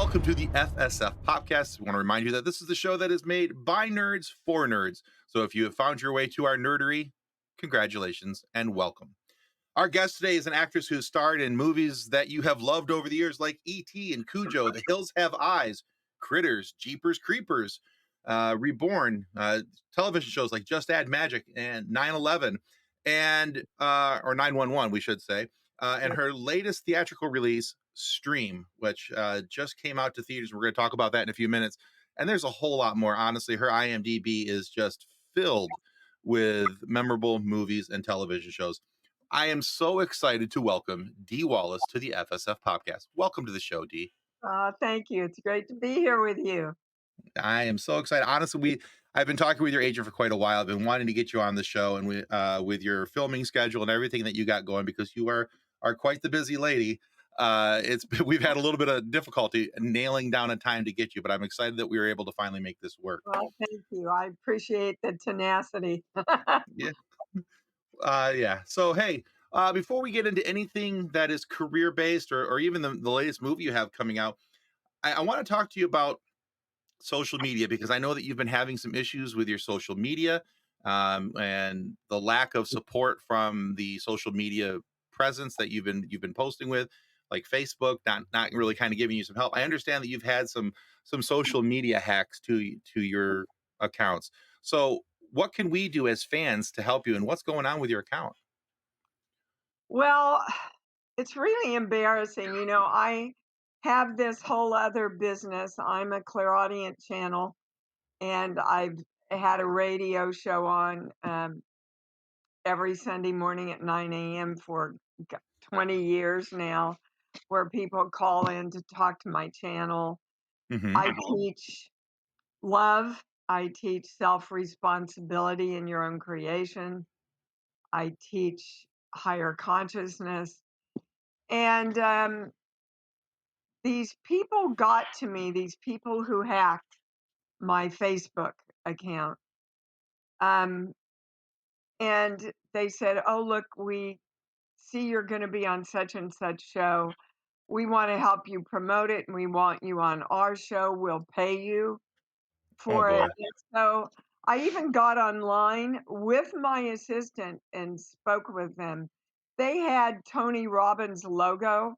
welcome to the FSF podcast. We want to remind you that this is the show that is made by nerds for nerds. So if you have found your way to our nerdery, congratulations and welcome. Our guest today is an actress who starred in movies that you have loved over the years, like ET and Cujo, The Hills Have Eyes, Critters, Jeepers Creepers, Reborn, television shows like Just Add Magic and 9/11, and or 911, we should say. And her latest theatrical release, Stream, which just came out to theaters. We're going to talk about that in a few minutes. And there's a whole lot more. Honestly, her IMDb is just filled with memorable movies and television shows. I am so excited to welcome Dee Wallace to the FSF podcast. Welcome to the show, Dee. Thank you. It's great to be here with you. I am so excited. Honestly, I've been talking with your agent for quite a while. I've been wanting to get you on the show, and with your filming schedule and everything that you got going, because you are quite the busy lady. We've had a little bit of difficulty nailing down a time to get you, but I'm excited that we were able to finally make this work. Well, thank you. I appreciate the tenacity. Yeah. Yeah. So, hey, before we get into anything that is career based or even the latest movie you have coming out, I want to talk to you about social media, because I know that you've been having some issues with your social media, and the lack of support from the social media presence that you've been posting with, like Facebook, not really kind of giving you some help. I understand that you've had some social media hacks to your accounts. So what can we do as fans to help you, and what's going on with your account? Well, it's really embarrassing. I have this whole other business. I'm a clairaudient channel, and I've had a radio show on every Sunday morning at 9 a.m. for 20 years now, where people call in to talk to my channel. Hmm. I teach love. I teach self responsibility in your own creation. I teach higher consciousness. And these people got to me, these people who hacked my Facebook account. Um, and they said, "Oh, look, we see you're going to be on such and such show. We want to help you promote it, and we want you on our show. We'll pay you Oh for it." boy. And so I even got online with my assistant and spoke with them. They had Tony Robbins' logo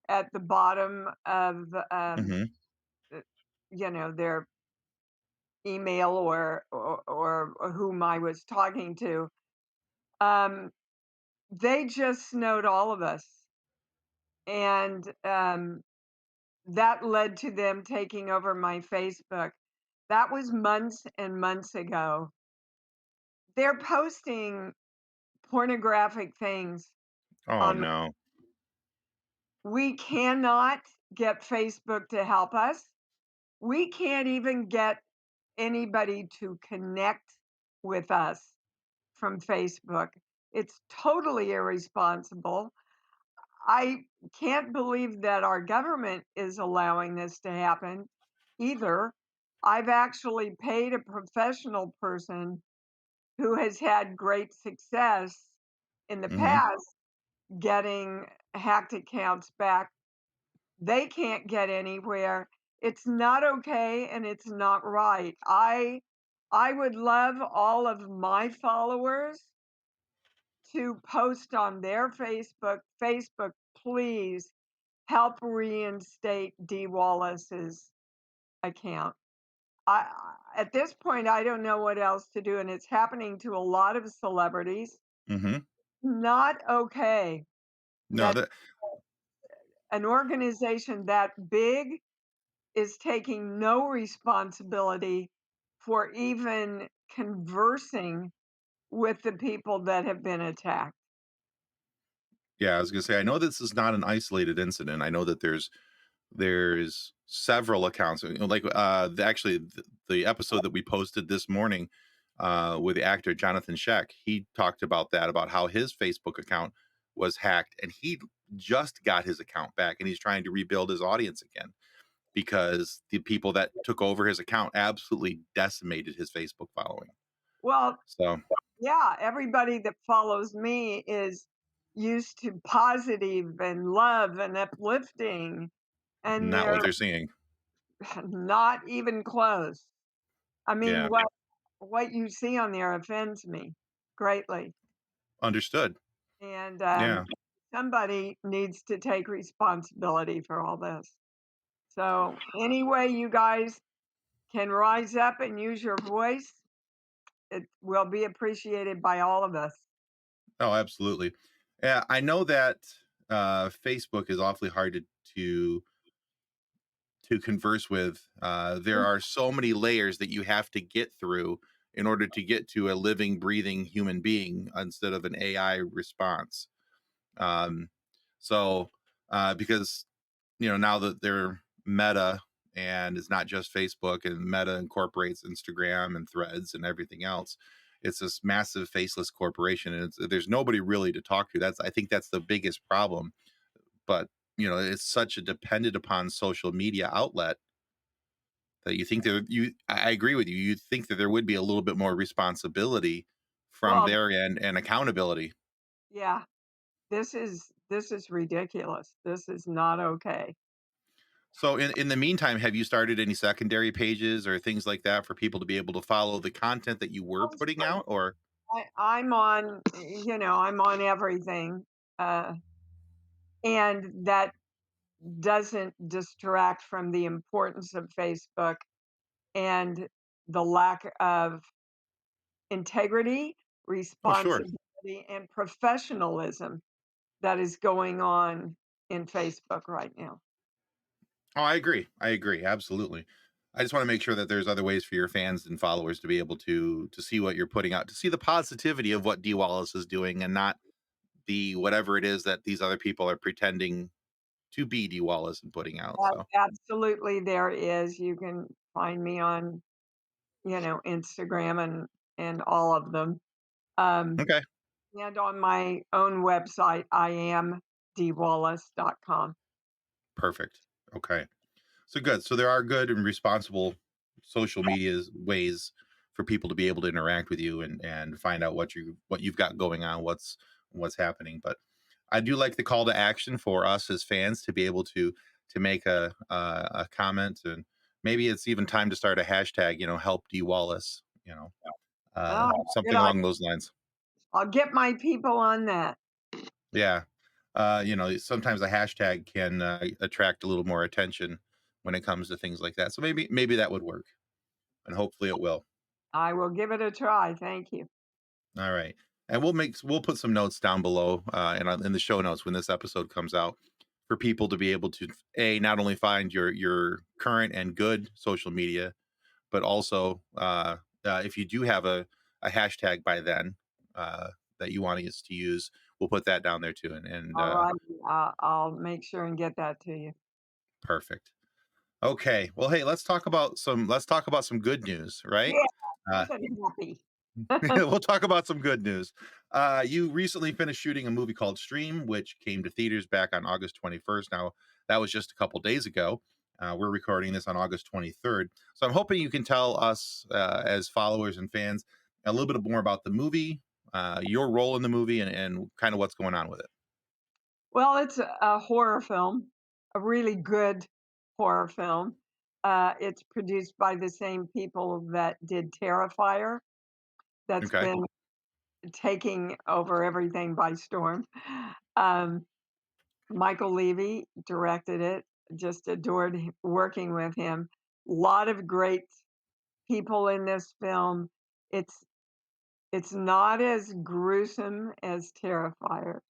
at the bottom of Hmm. uh, their email or whom I was talking to. Um, they just snowed all of us, and that led to them taking over my Facebook. That was months and months ago. They're posting pornographic things Oh on. no. We cannot get Facebook to help us. We can't even get anybody to connect with us from Facebook. It's totally irresponsible. I can't believe that our government is allowing this to happen either. I've actually paid a professional person who has had great success in the Hmm. past getting hacked accounts back. They can't get anywhere. It's not okay and it's not right. I would love all of my followers to post on their Facebook, please help reinstate Dee Wallace's account. At this point, I don't know what else to do, and it's happening to a lot of celebrities. Hmm. Not okay No, that that an organization that big is taking no responsibility for even conversing with the people that have been attacked. Yeah, I was gonna say, I know this is not an isolated incident. I know that there's several accounts, like, actually, the episode that we posted this morning, with the actor Jonathan Sheck, he talked about that, about how his Facebook account was hacked, and he just got his account back, and he's trying to rebuild his audience again, because the people that took over his account absolutely decimated his Facebook following. Well, So, yeah, everybody that follows me is used to positive and love and uplifting. and Not what they're they're seeing. not even close. I mean, Yeah, what you see on there offends me greatly, understood. and Yeah. somebody needs to take responsibility for all this. So, any way you guys can rise up and use your voice, it will be appreciated by all of us. Oh, absolutely. Yeah, I know that Facebook is awfully hard to to converse with. There are so many layers that you have to get through in order to get to a living, breathing human being instead of an AI response. Um, because now that they're Meta and it's not just Facebook, and Meta incorporates Instagram and Threads and everything else. It's this massive faceless corporation, and there's nobody really to talk to. I think that's the biggest problem. But it's such a dependent upon social media outlet that you think that I agree with you. You think that there would be a little bit more responsibility from Well, their end and accountability. yeah, this is ridiculous. This is not okay. So in the meantime, have you started any secondary pages or things like that for people to be able to follow the content that you were Oh, putting sure. out? Or I'm on, I'm on everything, and that doesn't distract from the importance of Facebook and the lack of integrity, oh, sure. responsibility, and professionalism that is going on in Facebook right now. Oh, I agree. I agree. Absolutely. I just want to make sure that there's other ways for your fans and followers to be able to see what you're putting out, to see the positivity of what Dee Wallace is doing, and not the whatever it is that these other people are pretending to be Dee Wallace and putting out. So Absolutely, there is. You can find me on, Instagram and all of them. Um, okay, and on my own website, I am dwallace.com. perfect. Okay. So good. So there are good and responsible social media's ways for people to be able to interact with you and find out what you've got going on, what's happening. But I do like the call to action for us as fans to be able to make a comment, and maybe it's even time to start a hashtag. Help D Wallace. Oh, good Something idea. along those lines. I'll get my people on that. Yeah. Sometimes a hashtag can attract a little more attention when it comes to things like that. So maybe that would work, and hopefully it will. I will give it a try. Thank you. All right. And we'll put some notes down below in the show notes when this episode comes out, for people to be able to not only find your current and good social media, but also if you do have a hashtag by then that you want us to use, we'll put that down there too. And All right. I'll make sure and get that to you. perfect. Okay. Well, hey, let's talk about some good news, right? Yeah, Uh, something happy. we'll talk about some good news. You recently finished shooting a movie called Stream, which came to theaters back on August 21st. Now, that was just a couple days ago. We're recording this on August 23rd. So I'm hoping you can tell us, as followers and fans, a little bit more about the movie, your role in the movie, and kind of what's going on with it. Well, it's a horror film, a really good horror film. It's produced by the same people that did Terrifier, that's Okay. been taking over everything by storm. Um, Michael Levy directed it. Just adored working with him. Lot of great people in this film. It's it's not as gruesome as Terrifier.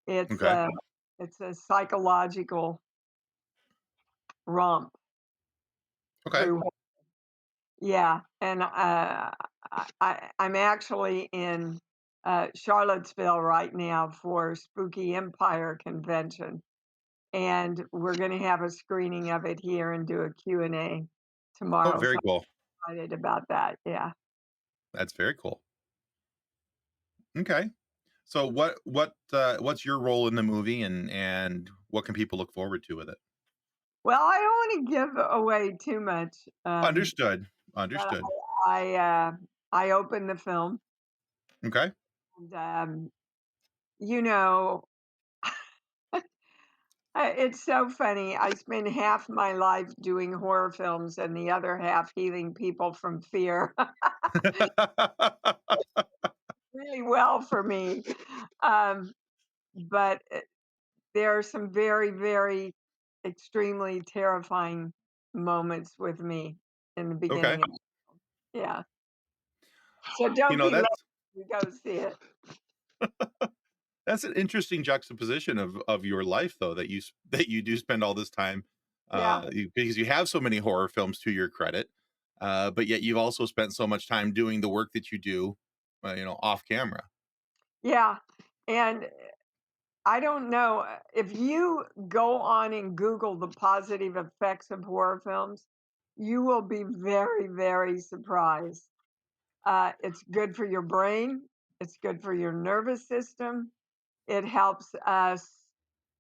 It's Okay. a it's a psychological romp Okay. through. Yeah, and I'm actually in Charlottesville right now for Spooky Empire convention, and we're going to have a screening of it here and do a Q&A Oh, tomorrow. So very cool. I'm excited about that. Yeah. That's very cool. Okay. So what's your role in the movie, and what can people look forward to with it? Well, I don't want to give away too much, Understood. but Understood. I open the film, Okay. and you know It's so funny. I spend half my life doing horror films and the other half healing people from fear. Really well for me. Um, but there are some very, very extremely terrifying moments with me in the Okay. beginning of yeah. So You don't know, be late that's to go see it. that's an interesting juxtaposition of your life though, that that you do spend all this time, Yeah. because you have so many horror films to your credit, but yet you've also spent so much time doing the work that you do, off camera. Yeah. And I don't know if you go on and Google the positive effects of horror films, you will be very, very surprised. It's good for your brain. It's good for your nervous system. It helps us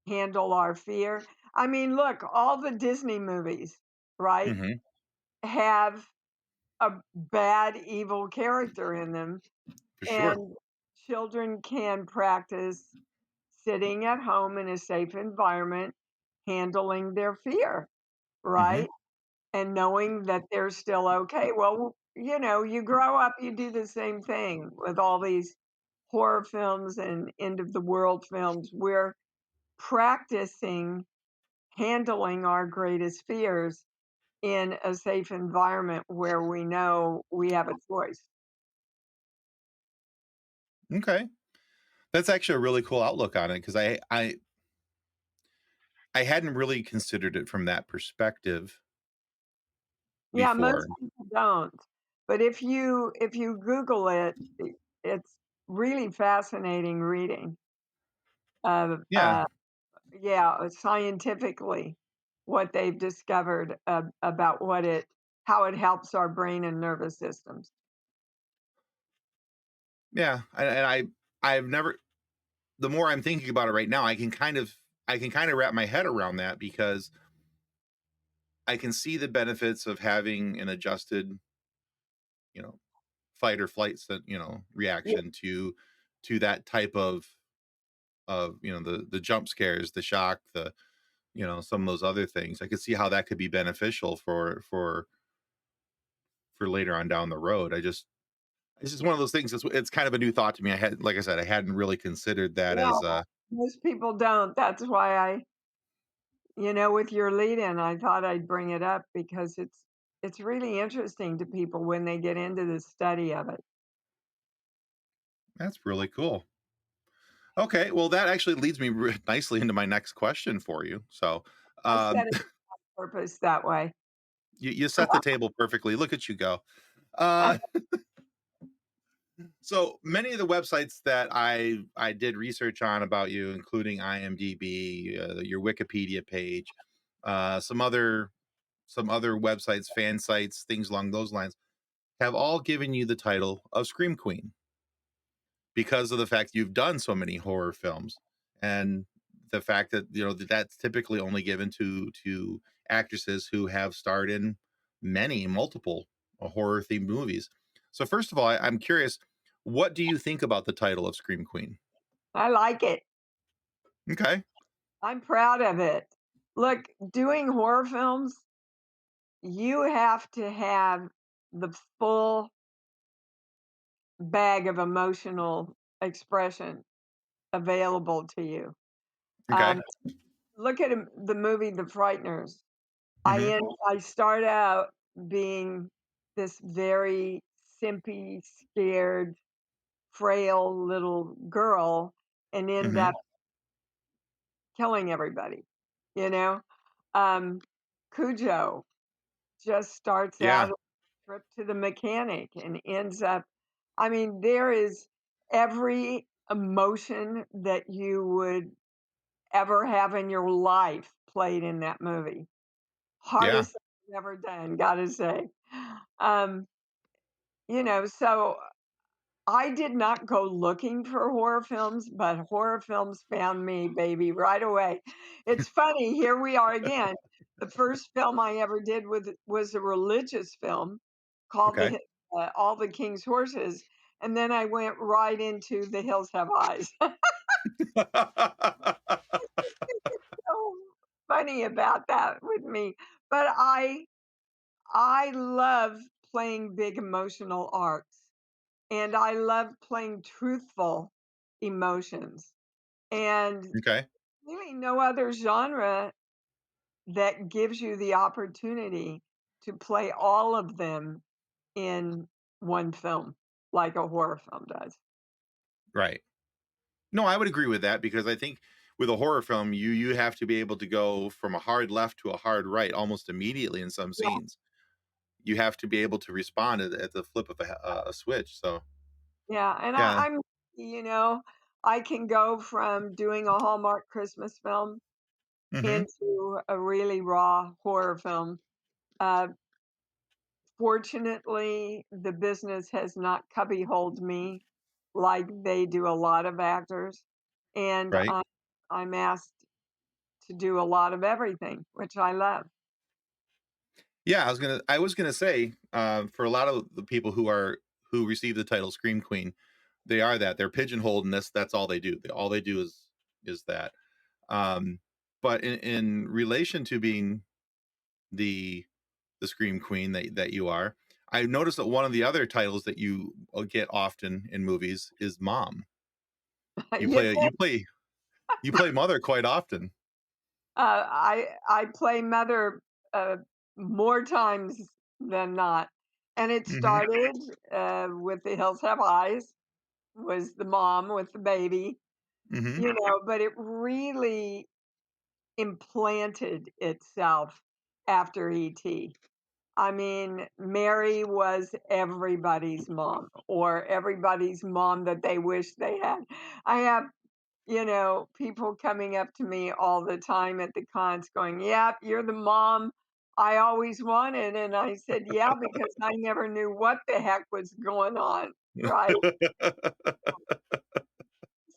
handle our fear. I mean, look, all the Disney movies, right, Mhm. have a bad, evil character in them, For sure. and children can practice sitting at home in a safe environment, handling their fear, Mhm. right? And knowing that they're still okay. Well, you grow up, you do the same thing with all these horror films and end of the world films. We're practicing handling our greatest fears in a safe environment where we know we have a choice. Okay. That's actually a really cool outlook on it, because I hadn't really considered it from that perspective Yeah, before. most people don't. But if you Google it, it's really fascinating reading. Uh, Yeah. uh, yeah, scientifically, what they've discovered about how it helps our brain and nervous systems. Yeah. I've never the more I'm thinking about it right now, I can kind of wrap my head around that, because I can see the benefits of having an adjusted, you know, fight or flight Yeah, reaction to that type of the jump scares, the shock, the some of those other things. I could see how that could be beneficial for later on down the road. It's just one of those things. It's kind of a new thought to me. Like I said, I hadn't really considered that yeah, as most people don't. That's why with your lead in, I thought I'd bring it up because it's really interesting to people when they get into the study of it. that's really cool. Okay, well, that actually leads me nicely into my next question for you. So, I said um, it on purpose that way. you set the table perfectly. Look at you go. Uh, so many of the websites that I did research on about you, including IMDb, your Wikipedia page, some other websites, fan sites, things along those lines, have all given you the title of Scream Queen, because of the fact you've done so many horror films, and the fact that that's typically only given to actresses who have starred in multiple horror themed movies. So first of all, I'm curious, what do you think about the title of Scream Queen? I like it. Okay. I'm proud of it. Look, doing horror films, you have to have the full bag of emotional expression available to you. Okay. Um, Look at the movie The Frighteners. Hmm. I start out being this very simpy, scared, frail little girl and end Hmm. up killing everybody, you know? Um, Cujo just starts out Yeah. a trip to the mechanic and ends up I mean, there is every emotion that you would ever have in your life played in that movie. Yeah. Hardest thing I've ever done, gotta say. Um, so I did not go looking for horror films, but horror films found me, baby, right away. It's funny, here we are again. The first film I ever did was a religious film called Okay. All the King's Horses, and then I went right into The Hills Have Eyes. funny about that with me. But I love playing big emotional arcs, and I love playing truthful emotions. And Okay. really no other genre that gives you the opportunity to play all of them in one film like a horror film does. Right. No, I would agree with that because I think with a horror film, you have to be able to go from a hard left to a hard right almost immediately in some Yeah, scenes. You have to be able to respond at the flip of a switch. So yeah, and yeah. you know, I can go from doing a Hallmark Christmas film Hmm. into a really raw horror film. Uh, Fortunately, the business has not cubbyholed me like they do a lot of actors, and Right. I'm asked to do a lot of everything, which I love. Yeah, I was gonna say, for a lot of the people who receive the title Scream Queen, they are that. They're pigeonholed in this. That's all they do. All they do is that. Um, but in relation to being the the Scream Queen that you are, I noticed that one of the other titles that you get often in movies is Mom. You You play think? you play mother quite often. I play mother uh, more times than not, and it Mhm, started with The Hills Have Eyes. Was the mom with the baby, mhm, you know, but it really implanted itself after ET. I mean, Mary was everybody's mom or everybody's mom that they wish they had. I have, people coming up to me all the time at the cons going, "Yep, you're the mom I always wanted." And I said, "Yeah, because I never knew what the heck was going on." Right.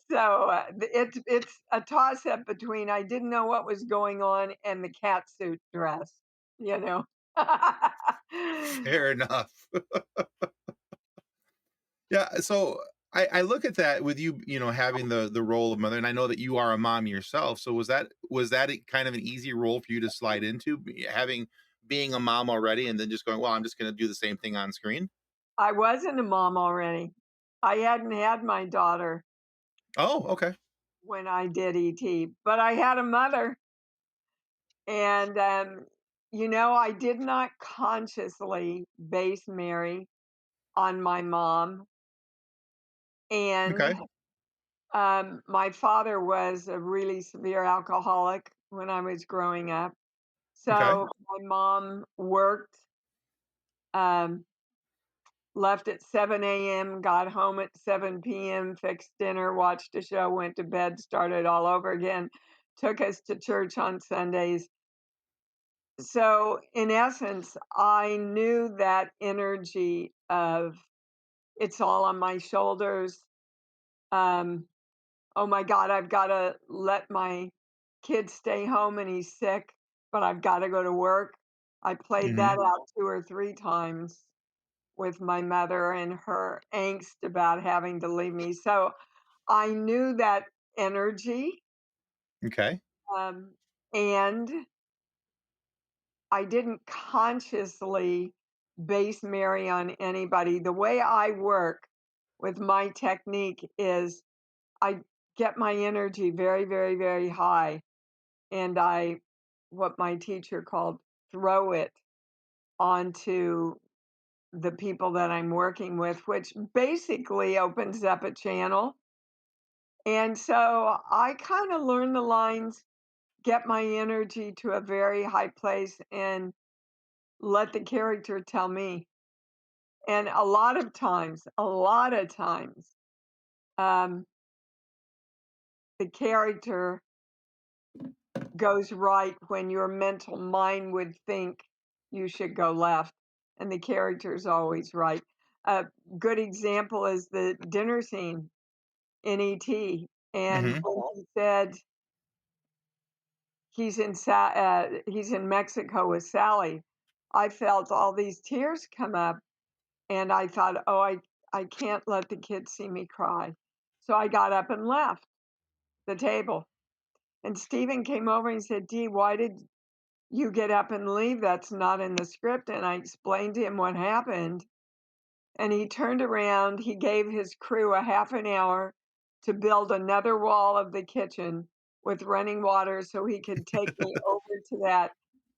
So it's a toss up between I didn't know what was going on and the cat suit dress, you know. Fair enough. Yeah, so I look at that with you, having the role of mother, and I know that you are a mom yourself. So was that a kind of an easy role for you to slide into, having being a mom already, and then just going, well, I'm just going to do the same thing on screen. I wasn't a mom already. I hadn't had my daughter Oh, okay, when I did ET, but I had a mother. And, I did not consciously base Mary on my mom. And okay, my father was a really severe alcoholic when I was growing up. okay, So my mom worked, um, left at 7 a.m., got home at 7 p.m., fixed dinner, watched a show, went to bed, started all over again, took us to church on Sundays. So, in essence, I knew that energy of it's all on my shoulders. Um, oh my God, I've got to let my kid stay home and he's sick, but I've got to go to work. I played hmm, that out 2 or 3 times with my mother and her angst about having to leave me. So I knew that energy. okay, Um, and I didn't consciously base Mary on anybody. The way I work with my technique is I get my energy very, very, very high, and I, what my teacher called, throw it onto the people that I'm working with, which basically opens up a channel. And so I kind of learn the lines, get my energy to a very high place, and let the character tell me. And a lot of times, um, the character goes right when your mental mind would think you should go left, and the character is always right. A good example is the dinner scene in ET, and hmm, when he said he's in Mexico with Sally, I felt all these tears come up, and I thought, oh, I can't let the kids see me cry, so I got up and left the table. And Steven came over and said, Dee, why did you get up and leave? That's not in the script. And I explained to him what happened. And he turned around, he gave his crew a half an hour to build another wall of the kitchen with running water so he could take me over to that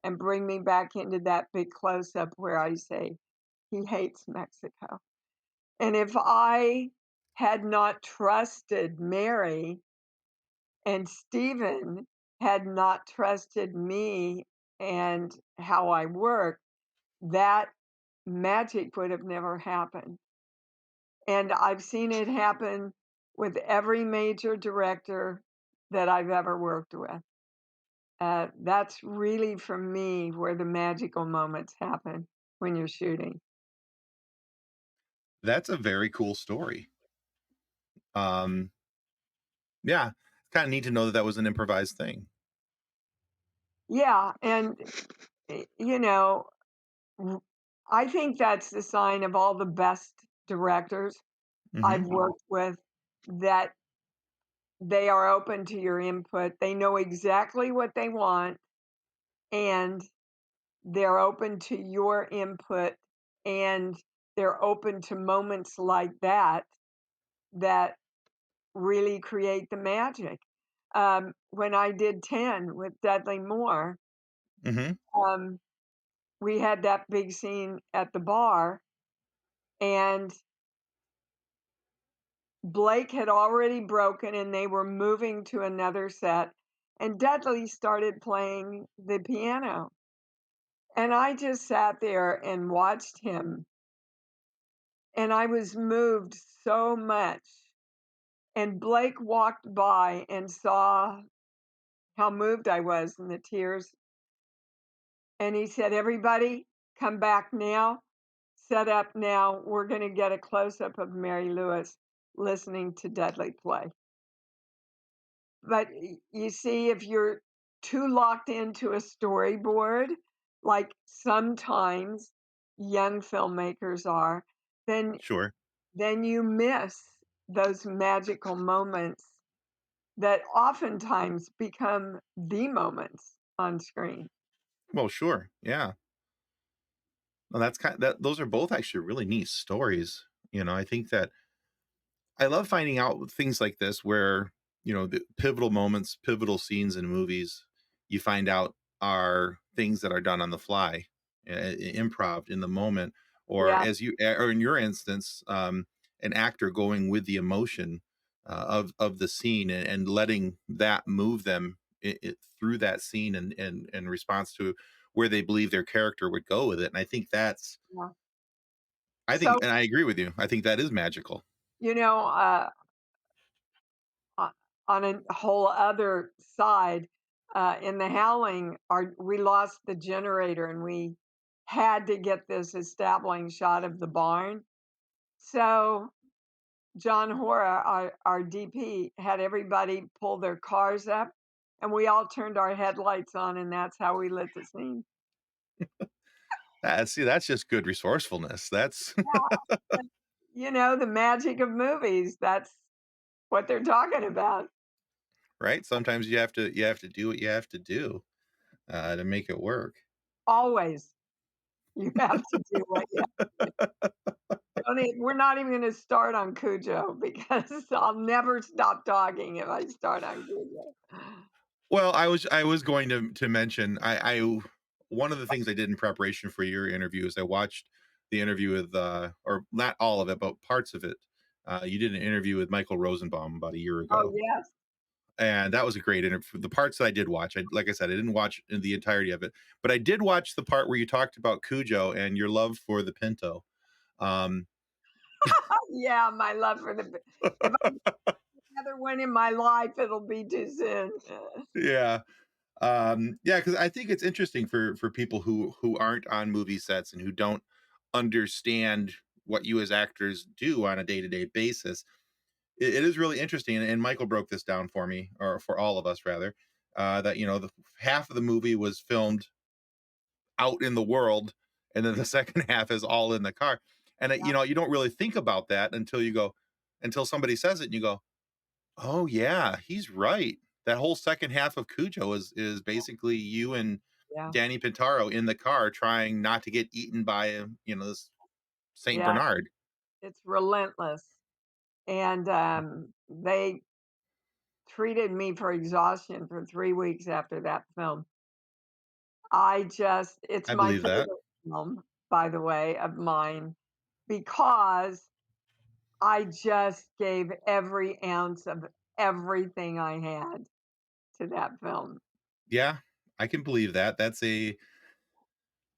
and bring me back into that big close up where I say he hates Mexico. And if I had not trusted Mary and Stephen had not trusted me and how I work, that magic would have never happened. And I've seen it happen with every major director that I've ever worked with. That's really, for me, where the magical moments happen when you're shooting. That's a very cool story. Um, yeah, it's kind of neat to know that that was an improvised thing. Yeah, and you know, w- I think that's the sign of all the best directors Hmm. I've worked with, that they are open to your input. They know exactly what they want, and they're open to your input, and they're open to moments like that that really create the magic. When I did 10 with Dudley Moore, Hmm. um, we had that big scene at the bar, and Blake had already broken and they were moving to another set. And Dudley started playing the piano. And I just sat there and watched him. And I was moved so much. And Blake walked by and saw how moved I was and the tears. And he said, everybody, come back now, set up now. We're going to get a close up of Mary Lewis listening to Dudley play. But you see, if you're too locked into a storyboard, like sometimes young filmmakers are, then Sure. you miss those magical moments that oftentimes become the moments on screen. Well, sure. Yeah. Well, that's kind that those are both actually really neat stories. I think that I love finding out things like this where, the pivotal moments, pivotal scenes in movies, you find out are things that are done on the fly, improv in the moment, or Yeah, or in your instance, an actor going with the emotion of the scene and letting that move them through that scene and in response to where they believe their character would go with it. And yeah. I think, So, and I agree with you. I think that is magical. you know, o on a whole other side, in The Howling, we lost the generator, and we had to get this establishing shot of the barn. So, John Hora, our DP, had everybody pull their cars up, and we all turned our headlights on, and that's how we lit the scene. See, that's just good resourcefulness. That's Yeah, the magic of movies, that's what they're talking about. right. Sometimes you have to do what you have to do to make it work. Always, you have to do what you we're not even gonna start on Cujo because I'll never stop talking if I start on Cujo. Well, I was going to mention one of the things I did in preparation for your interview is I watched the interview with or not all of it, but parts of it. You did an interview with Michael Rosenbaum about a year Oh, ago, yes. and that was a great interview. The parts that I did watch, like I said, I didn't watch the entirety of it, but I did watch the part where you talked about Cujo and your love for the Pinto. Um, Yeah, my love for the if I get another one in my life, it'll be too soon. yeah, yeah, because I think it's interesting for people who aren't on movie sets and who don't understand what you as actors do on a day-to-day basis. It is really interesting, and Michael broke this down for me, or for all of us rather, that the half of the movie was filmed out in the world, and then the second half is all in the car. And Yeah, you don't really think about that until somebody says it, and you go, "Oh yeah, he's right." that whole second half of Cujo is basically you and Yeah, Danny Pintaro in the car trying not to get eaten by this Saint yeah, Bernard. it's relentless, and, they treated me for exhaustion for 3 weeks after that film. It's I my believe that. favorite film, by the way, of mine, because I just gave every ounce of everything I had to that film. Yeah, I can believe that.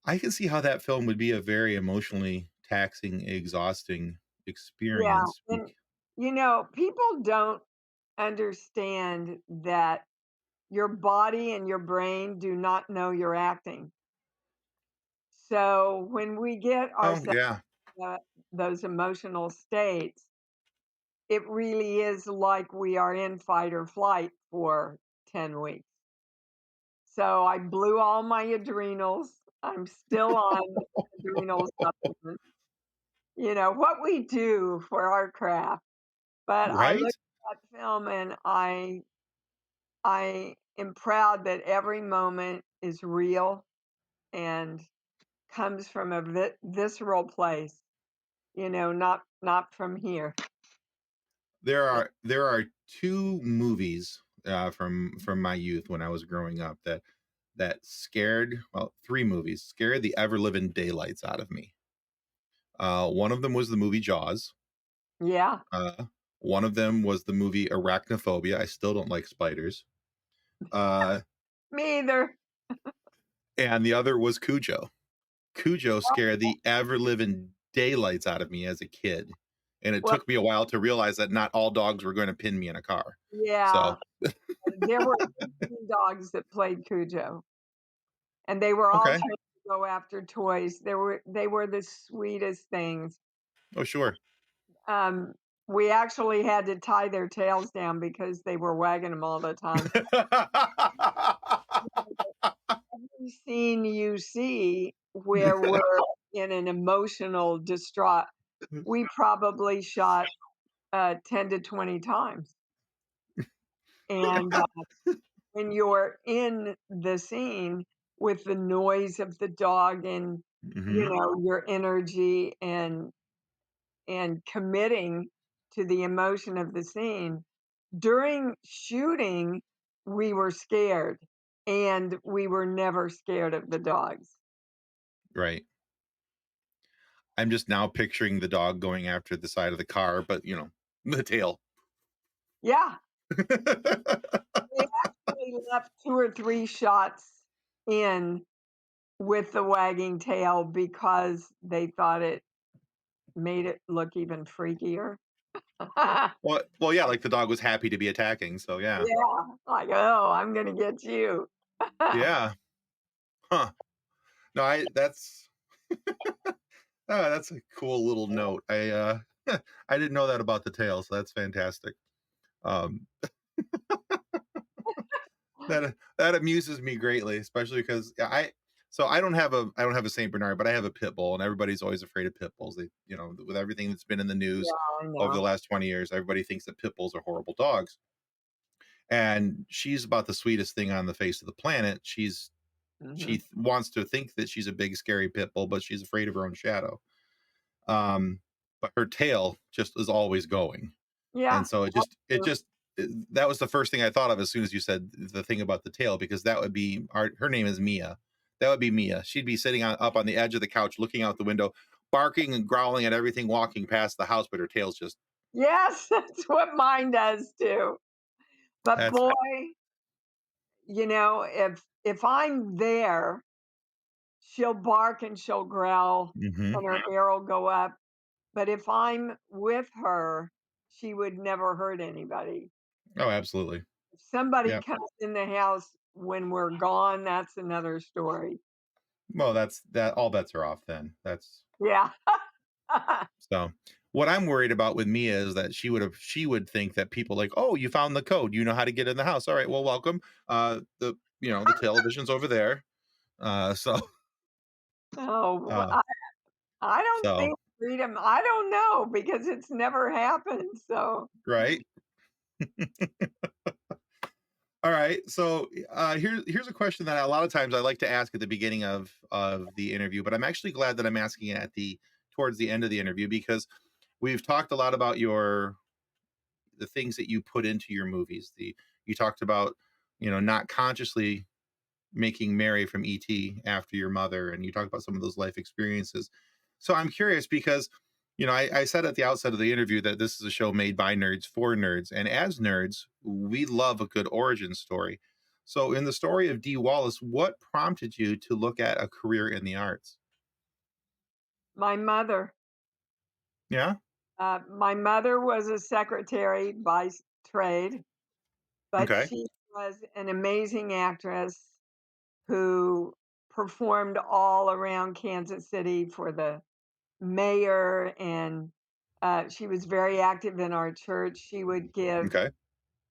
I can see how that film would be a very emotionally taxing, exhausting Yeah, experience. and, people don't understand that your body and your brain do not know you're acting. So, when we get Oh, ourselves yeah. uh, those emotional states, it really is like we are in fight or flight for 10 weeks. So I blew all my adrenals. I'm still on adrenal supplements. What we do for our craft. But I Right? look at that film and I am proud that every moment is real and comes from a visceral place, not from here. There are 2 movies, from my youth when I was growing up that scared, well, 3 movies scared the ever living daylights out of me. One of them was the movie Jaws. Yeah, Uh, one of them was the movie Arachnophobia. I still don't like spiders. Uh, me either. and the other was Cujo. Cujo scared the ever living daylights out of me as a kid, and it Well, took me a while to realize that not all dogs were gonna pin me in a car. yeah, So, there were 18 dogs that played Cujo, and they were all okay. trained to go after toys. They were the sweetest things. Oh, sure. Um, we actually had to tie their tails down because they were wagging them all the time. Every scene you see where we're in an emotional distraught, we probably shot, 10 to 20 times, and, when you're in the scene with the noise of the dog and, Mhm. your energy and committing to the emotion of the scene, during shooting, we were scared, and we were never scared of the dogs. Right. I'm just now picturing the dog going after the side of the car, but, the tail. Yeah, they actually left 2 or 3 shots in with the wagging tail because they thought it made it look even freakier. Well, yeah, like the dog was happy to be attacking, so yeah. Yeah, like, "Oh, I'm gonna get you." Yeah. Huh. No, I that's a cool little note. I didn't know that about the tail, so that's fantastic. Um, that amuses me greatly, especially because I don't have a Saint Bernard, but I have a pit bull, and everybody's always afraid of pit bulls. With everything that's been in the news Yeah, I over the know. last 20 years, everybody thinks that pit bulls are horrible dogs. And she's about the sweetest thing on the face of the planet. Mhm. Wants to think that she's a big scary pit bull, but she's afraid of her own shadow. But her tail just is always going. And Yeah, so that was the first thing I thought of as soon as you said the thing about the tail, because that would be her name is Mia. That would be Mia. She'd be sitting up on the edge of the couch, looking out the window, barking and growling at everything walking past the house, but her tail's just yes, that's what mine does too. But that's boy, if I'm there, she'll bark and she'll growl Mhm. and her hair will go up. But if I'm with her, she would never hurt anybody. Oh, absolutely. If somebody Yeah. comes in the house when we're gone, that's another story. Well, that all bets are off then. That's Yeah. so what I'm worried about with Mia is that she would think that people like, "Oh, you found the code. You know how to get in the house. All right, well, welcome. The television's over there." So Oh, uh I don't so think freedom I don't know because it's never happened, so right? All right. So here's a question that a lot of times I like to ask at the beginning of the interview, but I'm actually glad that I'm asking it at the towards the end of the interview because we've talked a lot about your the things that you put into your movies. The You talked about, not consciously making Mary from ET after your mother, and you talked about some of those life experiences. So I'm curious because, I said at the outset of the interview that this is a show made by nerds for nerds, and as nerds, we love a good origin story. So, in the story of Dee Wallace, what prompted you to look at a career in the arts? My mother. Yeah. My mother was a secretary by trade, but Okay. she was an amazing actress who performed all around Kansas City for the mayor, and she was very active in our church. She would give Okay.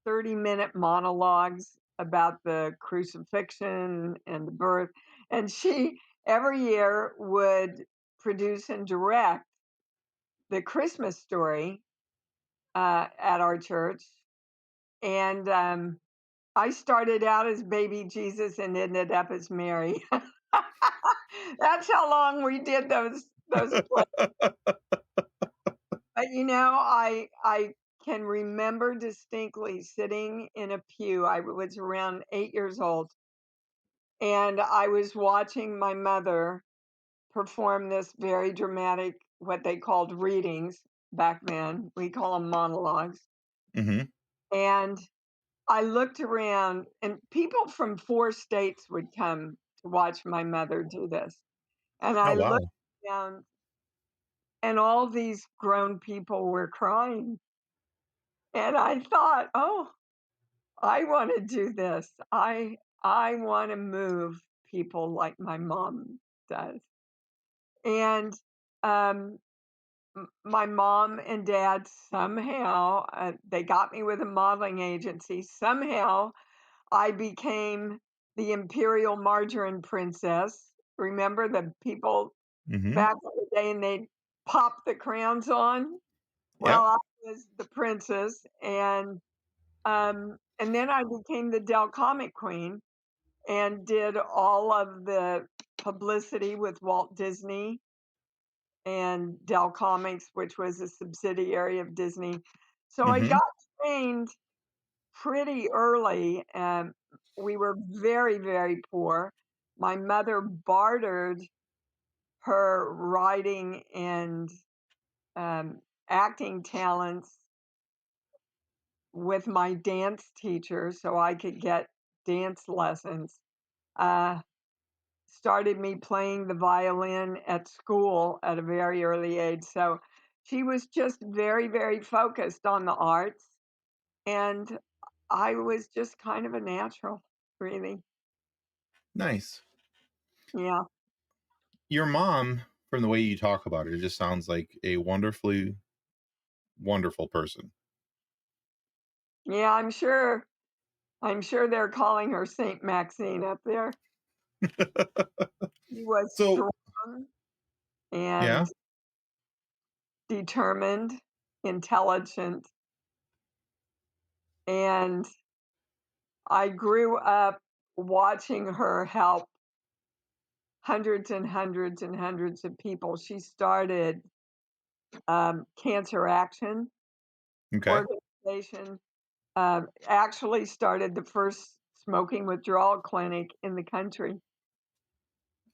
30-minute monologues about the crucifixion and the birth, and she every year would produce and direct the Christmas story at our church. And I started out as baby Jesus and ended up as Mary. That's how long we did those plays. But I can remember distinctly sitting in a pew. I was around 8 years old, and I was watching my mother perform this very dramatic, what they called readings back then. We call them monologues. Hmm. And I looked around, and people from 4 states would come to watch my mother do this. And Oh I looked wow. down, and all these grown people were crying. And I thought, "Oh, I wanna do this. I wanna move people like my mom does." And, um, my mom and dad somehow, they got me with a modeling agency. Somehow I became the imperial margarine princess. Remember the people Hmm. back in the day and they'd pop the crowns on? Well, Yep. I was the princess, and then I became the Dell Comic Queen and did all of the publicity with Walt Disney and Dell Comics, which was a subsidiary of Disney. So I Hmm. got trained pretty early, and we were very, very poor. My mother bartered her writing and um, acting talents with my dance teacher so I could get dance lessons. Uh, Started me playing the violin at school at a very early age. So she was just very, very focused on the arts. And I was just kind of a natural, really. Nice. Yeah. Your mom, from the way you talk about her, just sounds like a wonderfully wonderful person. Yeah, I'm sure they're calling her Saint Maxine up there. She was So, strong yeah. and determined, intelligent, and I grew up watching her help hundreds and hundreds and hundreds of people. She started Cancer Action Okay. organization, actually started the first smoking withdrawal clinic in the country.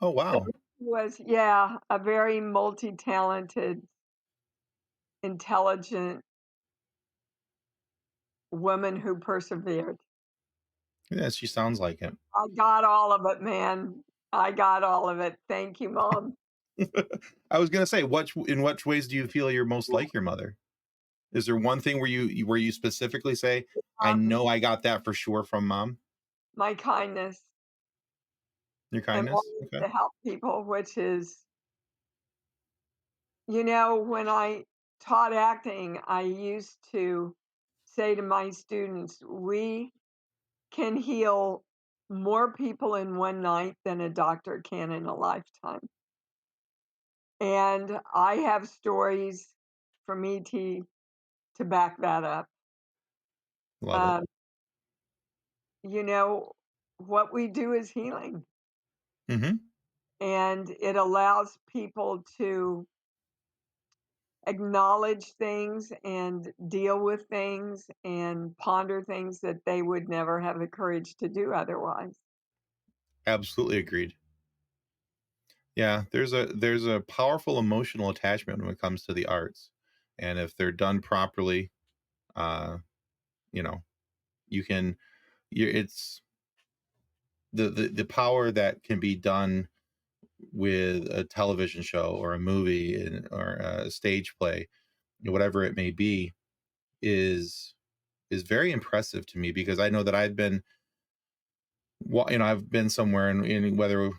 Oh, And wow. she was, yeah, a very multi-talented, intelligent woman who persevered. Yeah, she sounds like it. I got all of it, man. I got all of it. Thank you, mom. I was gonna say, in what ways do you feel you're most like your mother? Is there one thing where you specifically say, "I Um, know I got that for sure from mom"? my kindness Your and kindness? wanting Okay. to help people, which is, when I taught acting, I used to say to my students, we can heal more people in one night than a doctor can in a lifetime. And I have stories from ET to back that up. Love it. Um, you know, what we do is healing, Hmm. and it allows people to acknowledge things and deal with things and ponder things that they would never have the courage to do otherwise. Absolutely agreed. Yeah, there's a powerful emotional attachment when it comes to the arts, and if they're done properly, uh, you know, you can it's the power that can be done with a television show or a movie or a stage play, whatever it may be, is is very impressive to me because I know that I've been somewhere in whether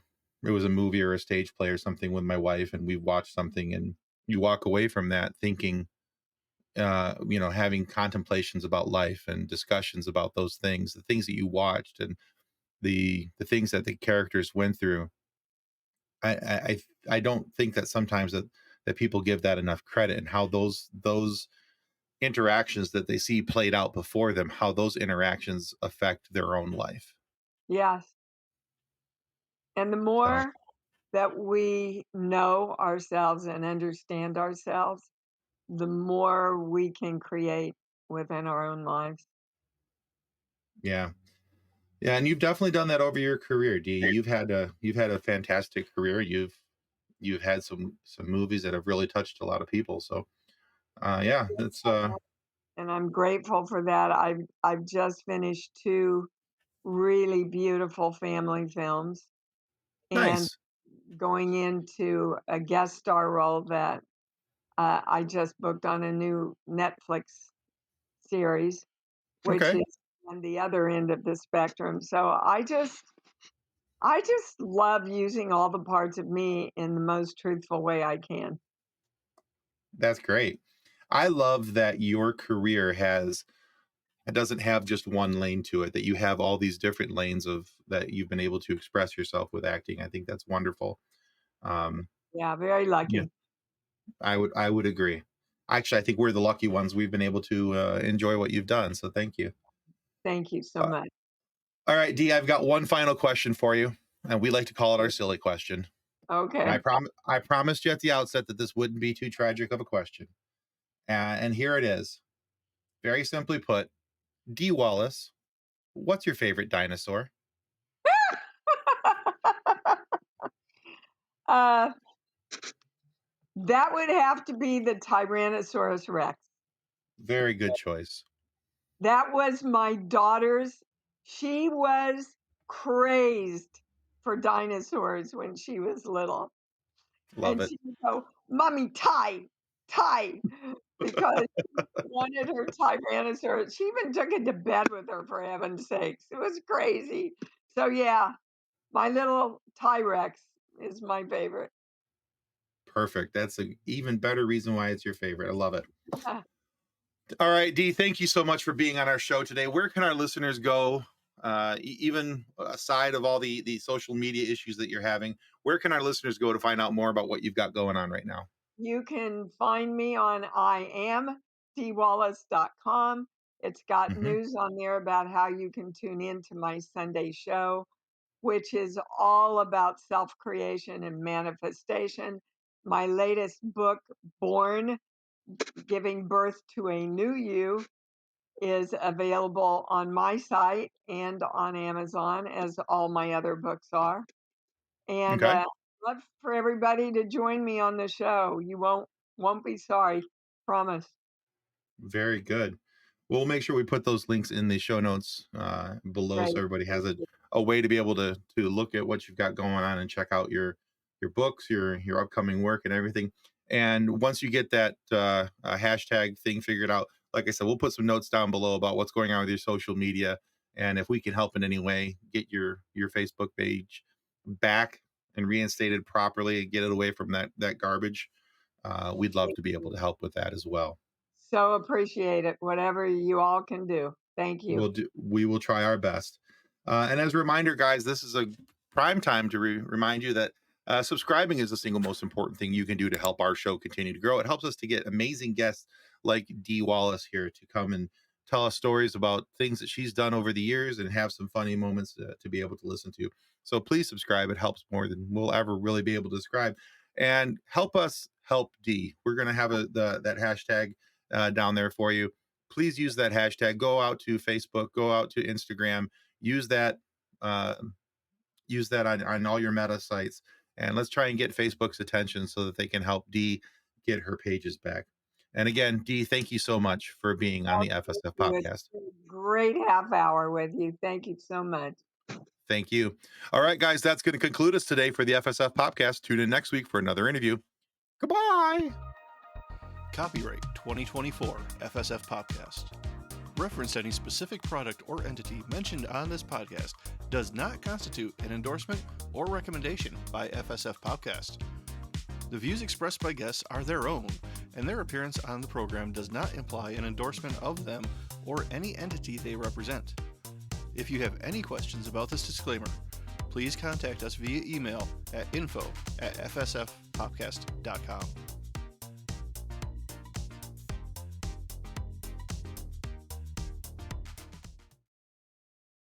it was a movie or a stage play or something with my wife, and we watched something, and you walk away from that thinking, having contemplations about life and discussions about those things, the things that you watched, and the things that the characters went through. I don't think that sometimes that people give that enough credit, and how those interactions that they see played out before them, how those interactions affect their own life. Yes. And the So more that we know ourselves and understand ourselves, the more we can create within our own lives. yeah. Yeah, and you've definitely done that over your career, Dee. You've had a fantastic career. You've had some movies that have really touched a lot of people. So yeah, that's And I'm grateful for that. I've just finished two really beautiful family films and nice. going into a guest star role that I just booked on a new Netflix series, which Okay. is on the other end of the spectrum. So I just love using all the parts of me in the most truthful way I can. That's great. I love that your career it doesn't have just one lane to it, that you have all these different lanes of that you've been able to express yourself with acting. I think that's wonderful. Um, Yeah, very yeah, lucky. I would agree. Actually, I think we're the lucky ones. We've been able to enjoy what you've done. So thank you. Thank you so Uh, much. all right, Dee, I've got one final question for you, and we like to call it our silly question. And Okay. I promised you at the outset that this wouldn't be too tragic of a question. And here it is. Very simply put, Dee Wallace, what's your favorite dinosaur? uh, that would have to be the Tyrannosaurus Rex. Very good choice. That was my daughter's. She was crazed for dinosaurs when she was little. Love And it. she would go, "Mommy, tie, tie," because she wanted her Tyrannosaurus. She even took it to bed with her, for heaven's sakes. It was crazy. So, yeah, my little T-Rex is my favorite. Perfect. That's an even better reason why it's your favorite. I love it. Ah, All right, Dee, thank you so much for being on our show today. Where can our listeners go, even aside of all the social media issues that you're having? Where can our listeners go to find out more about what you've got going on right now? you can find me on iamdwallace.com. It's got Hmm. news on there about how you can tune in to my Sunday show, which is all about self creation and manifestation. My latest book, Born Giving Birth to a New You, is available on my site and on Amazon, as all my other books are. And Okay. love for everybody to join me on the show. You won't be sorry, promise. Very good. We'll make sure we put those links in the show notes below, Great. so everybody has Thank a way to be able to look at what you've got going on and check out your books, your upcoming work, and everything. And once you get that hashtag thing figured out, like I said, we'll put some notes down below about what's going on with your social media, and if we can help in any way, get your Facebook page back and reinstated properly, and get it away from that garbage. We'd love to be able you. to help with that as well. So appreciate it. Whatever you all can do. Thank you. We will try our best. And as a reminder, guys, this is a prime time to remind you that subscribing is the single most important thing you can do to help our show continue to grow. It helps us to get amazing guests like Dee Wallace here to come and tell us stories about things that she's done over the years and have some funny moments to be able to listen to. So please subscribe. It helps more than we'll ever really be able to describe. And help us help Dee. We're going to have that hashtag down there for you. Please use that hashtag. Go out to Facebook, go out to Instagram, use that uh, on all your meta sites. And let's try and get Facebook's attention so that they can help Dee get her pages back. And again, Dee, thank you so much for being on the FSF podcast. It's a great half hour with you. Thank you so much. Thank you. All right, guys, that's going to conclude us today for the FSF podcast. Tune in next week for another interview. Goodbye. Copyright 2024 FSF Podcast. Reference any specific product or entity mentioned on this podcast does not constitute an endorsement or recommendation by FSF Podcast. The views expressed by guests are their own, and their appearance on the program does not imply an endorsement of them or any entity they represent. If you have any questions about this disclaimer, please contact us via email at info@fsfpodcast.com.